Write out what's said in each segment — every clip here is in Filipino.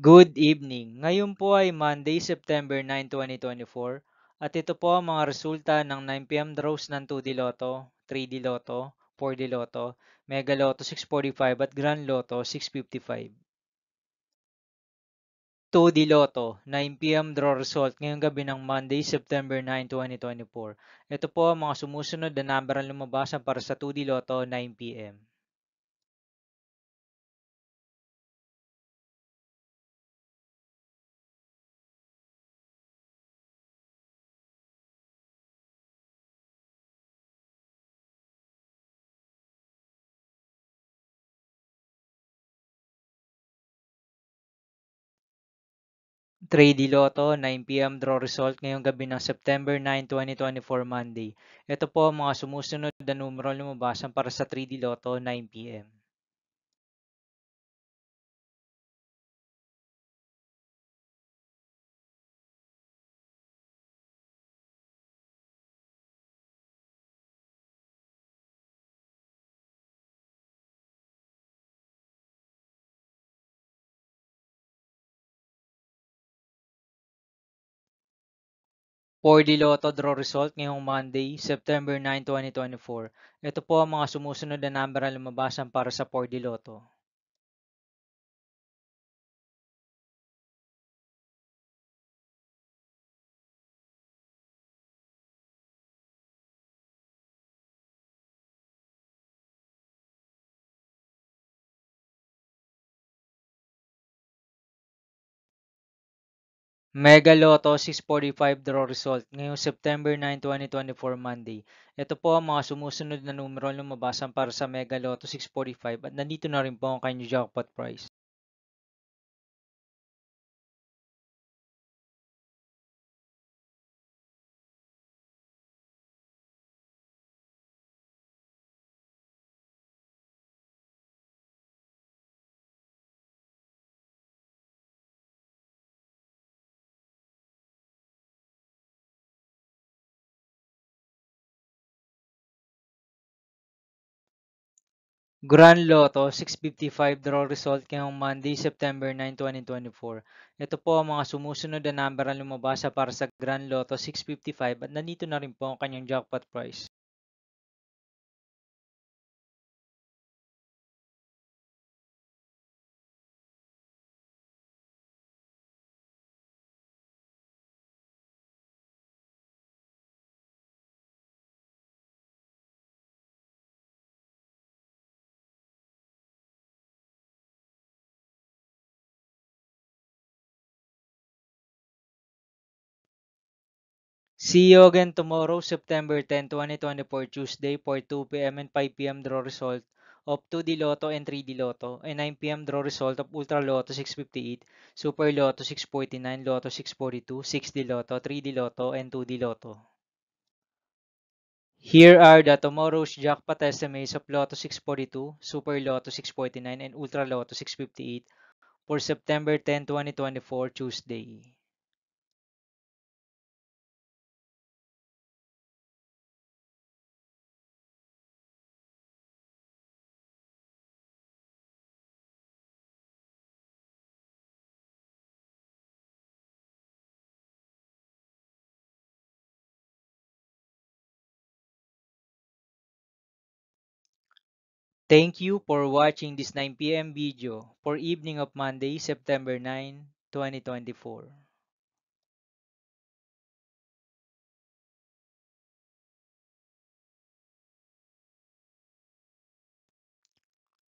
Good evening. Ngayon po ay Monday, September 9, 2024 at ito po ang mga resulta ng 9 p.m. draws ng 2D Lotto, 3D Lotto, 4D Lotto, Mega Lotto 645 at Grand Lotto 655. 2D Lotto, 9 p.m. draw result ngayong gabi ng Monday, September 9, 2024. Ito po ang mga sumusunod na number ang lumabasan para sa 2D Lotto 9 p.m. 3D Lotto, 9 p.m. draw result ngayong gabi ng September 9, 2024 Monday. Ito po ang mga sumusunod na numero lumabasan para sa 3D Lotto 9 p.m. 4D Lotto draw result ngayong Monday, September 9, 2024. Ito po ang mga sumusunod na number ang lumabasan para sa 4D Lotto. Mega Lotto 645 draw result ngayong September 9, 2024 Monday. Ito po ang mga sumusunod na numero ang lumabasan para sa Mega Lotto 645 at nandito na rin po ang kanyang jackpot price. Grand Lotto 655 draw result ngayong Monday, September 9, 2024. Ito po ang mga sumusunod na number ang lumabasa para sa Grand Lotto 655 at nandito na rin po ang kanyang jackpot price. See you again tomorrow, September 10, 2024, Tuesday for 2 p.m. and 5 p.m. draw result of 2D Lotto and 3D Lotto and 9 p.m. draw result of Ultra Lotto 658, Super Lotto 649, Lotto 642, 6D Lotto, 3D Lotto, and 2D Lotto. Here are the tomorrow's jackpot estimates of Lotto 642, Super Lotto 649, and Ultra Lotto 658 for September 10, 2024, Tuesday. Thank you for watching this 9 p.m. video for evening of Monday, September 9, 2024.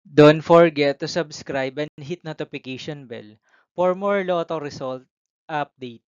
Don't forget to subscribe and hit notification bell for more Lotto result update.